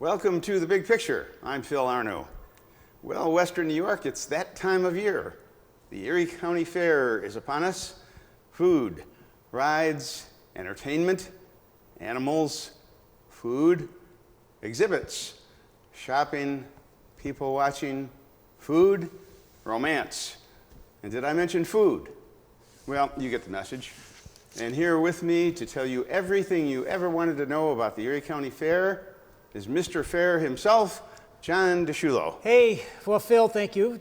Welcome to The Big Picture. I'm Phil Arno. Well, Western New York, it's that time of year. The Erie County Fair is upon us. Food, rides, entertainment, animals, food, exhibits, shopping, people watching, food, romance. And did I mention food? Well, you get the message. And here with me to tell you everything you ever wanted to know about the Erie County Fair is Mr. Fair himself, John DeShulo. Hey, well, Phil, thank you.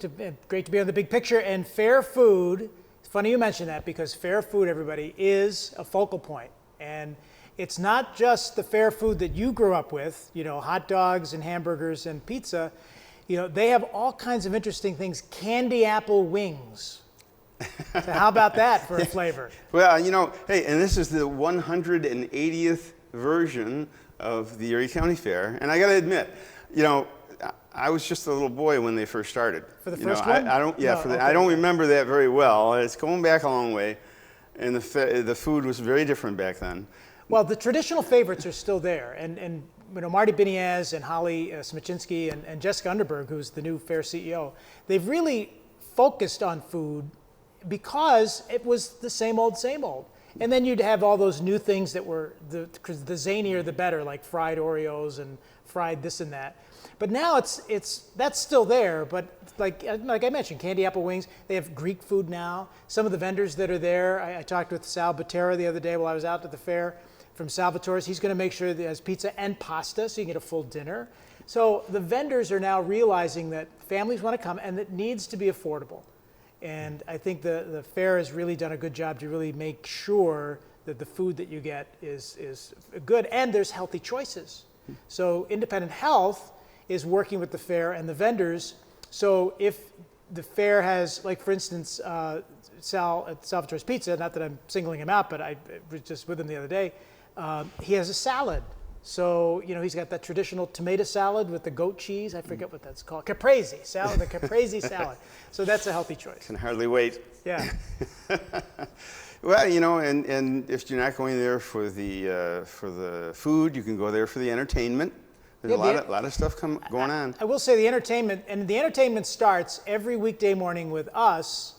Great to be on The Big Picture. And fair food, it's funny you mention that because fair food, everybody, is a focal point. And it's not just the fair food that you grew up with, you know, hot dogs and hamburgers and pizza. You know, they have all kinds of interesting things. Candy apple wings. So how about that for a flavor? Well, you know, hey, and this is the 180th version of the Erie County Fair. And I got to admit, you know, I was just a little boy when they first started. For the first one? I don't. Yeah, no, I don't remember that very well. It's going back a long way, and the food was very different back then. Well, the traditional favorites are still there, and you know, Marty Biniaz and Holly Smicinski and Jessica Underberg, who's the new Fair CEO, they've really focused on food because it was the same old, same old. And then you'd have all those new things that were the zanier the better, like fried Oreos and fried this and that. But now that's still there. But like I mentioned, candy apple wings. They have Greek food now. Some of the vendors that are there. I talked with Sal Batera the other day while I was out at the fair from Salvatore's. He's going to make sure that he has pizza and pasta, so you get a full dinner. So the vendors are now realizing that families want to come and it needs to be affordable. And I think the fair has really done a good job to really make sure that the food that you get is good and there's healthy choices. So Independent Health is working with the fair and the vendors. So if the fair has, like for instance, Sal at Salvatore's Pizza, not that I'm singling him out, but I was just with him the other day, he has a salad. So, you know, he's got that traditional tomato salad with the goat cheese. I forget what that's called. Caprese salad, the caprese salad. So that's a healthy choice. Can hardly wait. Yeah. Well, you know, and if you're not going there for the food, you can go there for the entertainment. There's a lot of stuff going on. I will say the entertainment starts every weekday morning with us,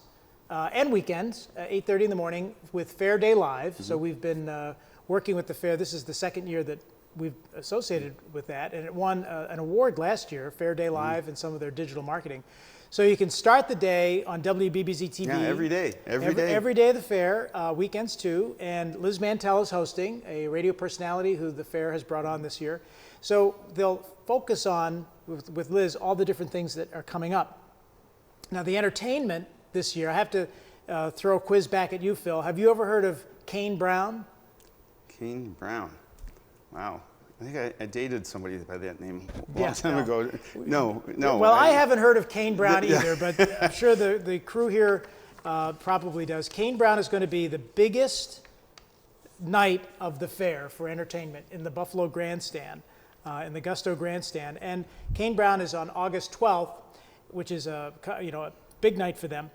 and weekends, 8:30 in the morning with Fair Day Live. Mm-hmm. So we've been working with the fair. This is the second year that we've associated with that, and it won an award last year, Fair Day Live, and some of their digital marketing. So you can start the day on WBBZ-TV. Yeah, every day. Every day of the fair, weekends too. And Liz Mantell is hosting, a radio personality who the fair has brought on this year. So they'll focus on, with Liz, all the different things that are coming up. Now the entertainment this year, I have to throw a quiz back at you, Phil. Have you ever heard of Kane Brown? Kane Brown. Wow. I think I dated somebody by that name a long time ago. No. Well, I haven't heard of Kane Brown either, but I'm sure the crew here probably does. Kane Brown is going to be the biggest night of the fair for entertainment in the Buffalo Grandstand, in the Gusto Grandstand. And Kane Brown is on August 12th, which is a big night for them.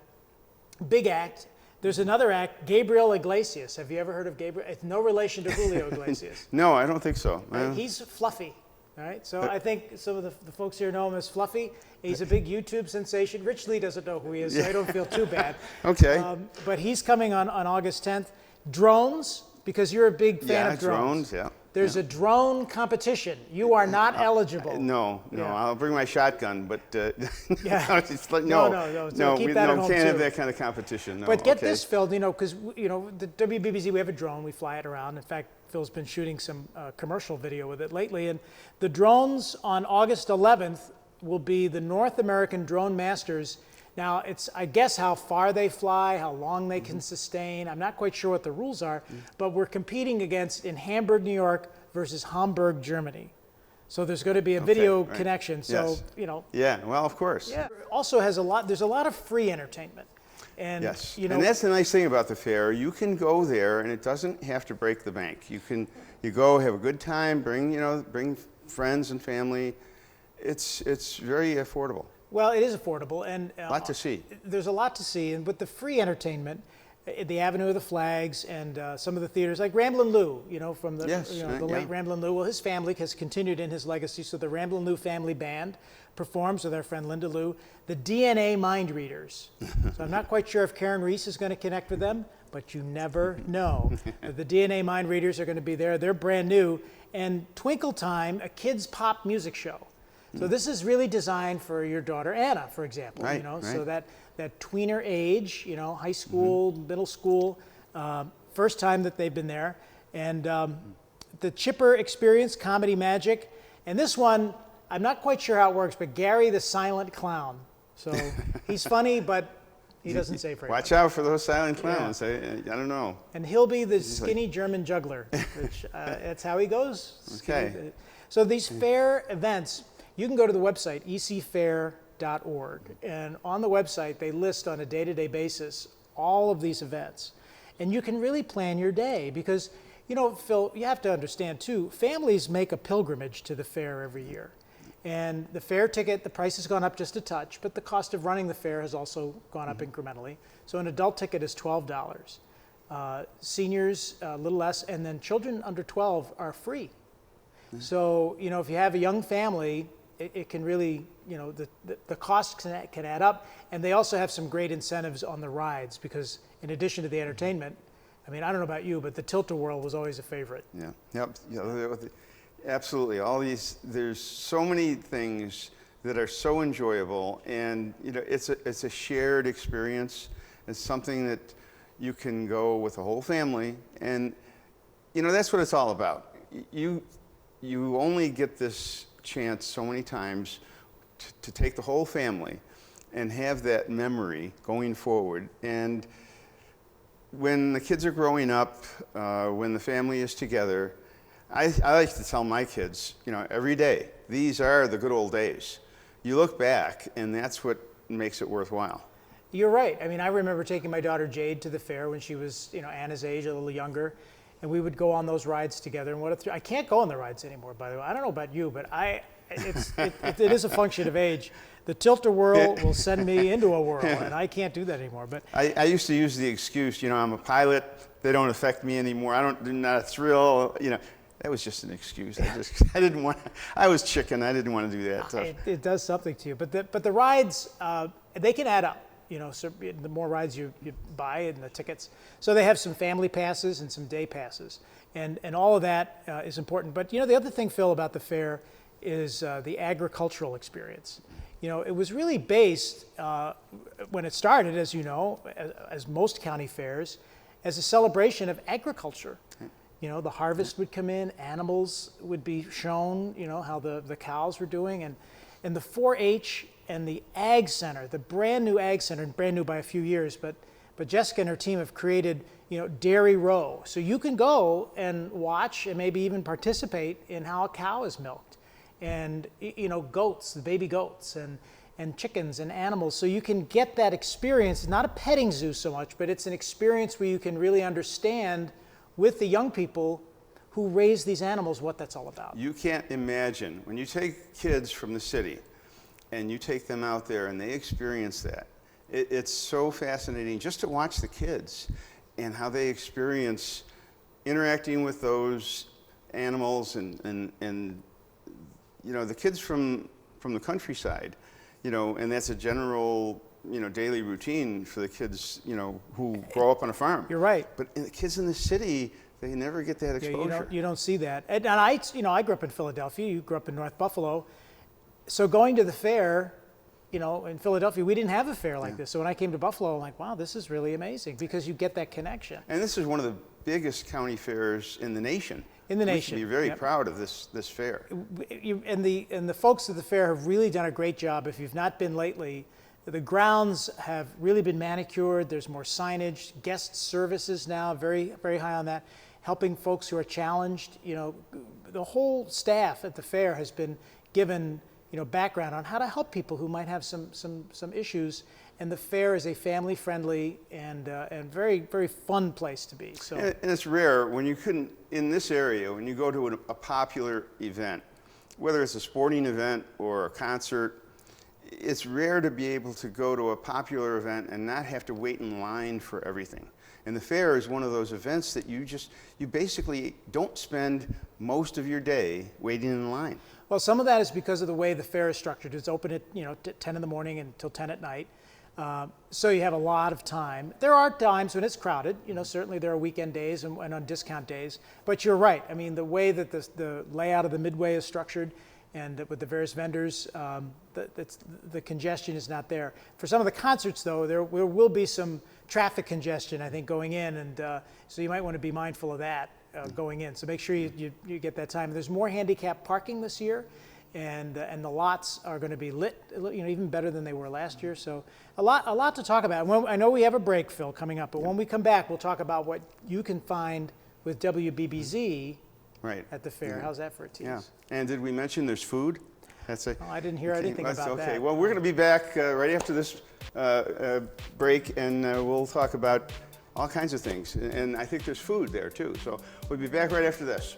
Big act. There's another act, Gabriel Iglesias. Have you ever heard of Gabriel? It's no relation to Julio Iglesias. No, I don't think so. Right? He's Fluffy, all right? So I think some of the folks here know him as Fluffy. He's a big YouTube sensation. Rich Lee doesn't know who he is, so I don't feel too bad. Okay. But he's coming on August 10th. Drones, because you're a big fan of drones. Yeah. There's a drone competition. You are not eligible. No. Yeah. I'll bring my shotgun, but yeah. no. So keep that at home can't too. have that kind of competition. No. But get this, Phil. You know, because the WBBZ, we have a drone. We fly it around. In fact, Phil's been shooting some commercial video with it lately. And the drones on August 11th will be the North American Drone Masters. Now, it's, I guess, how far they fly, how long they can sustain. I'm not quite sure what the rules are, but we're competing in Hamburg, New York versus Hamburg, Germany. So there's going to be a video connection. So, yes. you know. Yeah, well, of course. Yeah. Also there's a lot of free entertainment. And, yes, you know, and that's the nice thing about the fair. You can go there, and it doesn't have to break the bank. You go, have a good time, bring friends and family. It's very affordable. Well, it is affordable, and a lot to see. There's a lot to see, and with the free entertainment, the Avenue of the Flags and some of the theaters, like Ramblin' Lou, from the, Yes, the late Ramblin' Lou. Well, his family has continued in his legacy, so the Ramblin' Lou family band performs with our friend Linda Lou. The DNA Mind Readers. So I'm not quite sure if Karen Reese is going to connect with them, but you never know. The DNA Mind Readers are going to be there. They're brand new. And Twinkle Time, a kids' pop music show. So this is really designed for your daughter Anna, for example. Right, So that tweener age, high school, middle school, first time that they've been there, and the Chipper Experience, Comedy Magic, and this one I'm not quite sure how it works, but Gary the Silent Clown. So he's funny, but he doesn't say very much. Watch out for those silent clowns. I don't know. And he'll be the skinny German juggler, which that's how he goes. Okay. So these fair events, you can go to the website, ecfair.org. And on the website, they list on a day-to-day basis all of these events. And you can really plan your day because, Phil, you have to understand too, families make a pilgrimage to the fair every year. And the fair ticket, the price has gone up just a touch, but the cost of running the fair has also gone up incrementally. So an adult ticket is $12. Seniors, a little less, and then children under 12 are free. So, if you have a young family, it can really, the costs can add up. And they also have some great incentives on the rides because in addition to the entertainment, I don't know about you, but the Tilt-A-Whirl was always a favorite. Yeah, yep, absolutely. There's so many things that are so enjoyable, and it's a shared experience. It's something that you can go with the whole family, and that's what it's all about. You only get this chance so many times to take the whole family and have that memory going forward. And when the kids are growing up, when the family is together, I like to tell my kids, every day, these are the good old days. You look back, and that's what makes it worthwhile. You're right. I remember taking my daughter Jade to the fair when she was, Anna's age, a little younger, and we would go on those rides together. And I can't go on the rides anymore, by the way. I don't know about you, but it is a function of age. The Tilt-A-Whirl will send me into a whirl, and I can't do that anymore. But I used to use the excuse, I'm a pilot. They don't affect me anymore. Not a thrill. That was just an excuse. I didn't want. I was chicken. I didn't want to do that. It does something to you. But the rides, they can add up. So the more rides you buy and the tickets. So they have some family passes and some day passes, and all of that is important. But the other thing, Phil, about the fair is the agricultural experience. It was really based when it started, as you know, as most county fairs, as a celebration of agriculture. The harvest would come in, animals would be shown, how the cows were doing, and the 4-H and the Ag Center, the brand new Ag Center, brand new by a few years, but Jessica and her team have created, Dairy Row. So you can go and watch and maybe even participate in how a cow is milked, and goats, the baby goats, and chickens and animals. So you can get that experience. It's not a petting zoo so much, but it's an experience where you can really understand with the young people who raise these animals what that's all about. You can't imagine when you take kids from the city and you take them out there and they experience that. It's so fascinating just to watch the kids and how they experience interacting with those animals and the kids from the countryside, and that's a general daily routine for the kids, who grow up on a farm. You're right. But the kids in the city, they never get that exposure. You don't see that. And I grew up in Philadelphia. You grew up in North Buffalo. So going to the fair, in Philadelphia, we didn't have a fair like this. So when I came to Buffalo, I'm like, wow, this is really amazing because you get that connection. And this is one of the biggest county fairs in the nation. We should be very proud of this fair. And the folks at the fair have really done a great job. If you've not been lately, the grounds have really been manicured. There's more signage, guest services now, very, very high on that, helping folks who are challenged. The whole staff at the fair has been given, background on how to help people who might have some issues. And the fair is a family-friendly and very, very fun place to be. So. And it's rare when you couldn't, in this area, when you go to a popular event, whether it's a sporting event or a concert, it's rare to be able to go to a popular event and not have to wait in line for everything. And the fair is one of those events that you basically don't spend most of your day waiting in line. Well, some of that is because of the way the fair is structured. It's open at 10 in the morning until 10 at night. So you have a lot of time. There are times when it's crowded. Certainly there are weekend days and on discount days. But you're right. I mean, the way that the layout of the midway is structured, and with the various vendors, the congestion is not there. For some of the concerts, though, there will be some traffic congestion, I think, going in, and so you might want to be mindful of that going in. So make sure you get that time. There's more handicap parking this year, and the lots are going to be lit, even better than they were last year. So a lot to talk about. I know we have a break, Phil, coming up, but when we come back, we'll talk about what you can find with WBBZ. Right. At the fair. Yeah. How's that for a tease? Yeah. And did we mention there's food? I didn't hear anything about okay. that. Well, we're going to be back right after this break, and we'll talk about all kinds of things. And I think there's food there, too. So we'll be back right after this.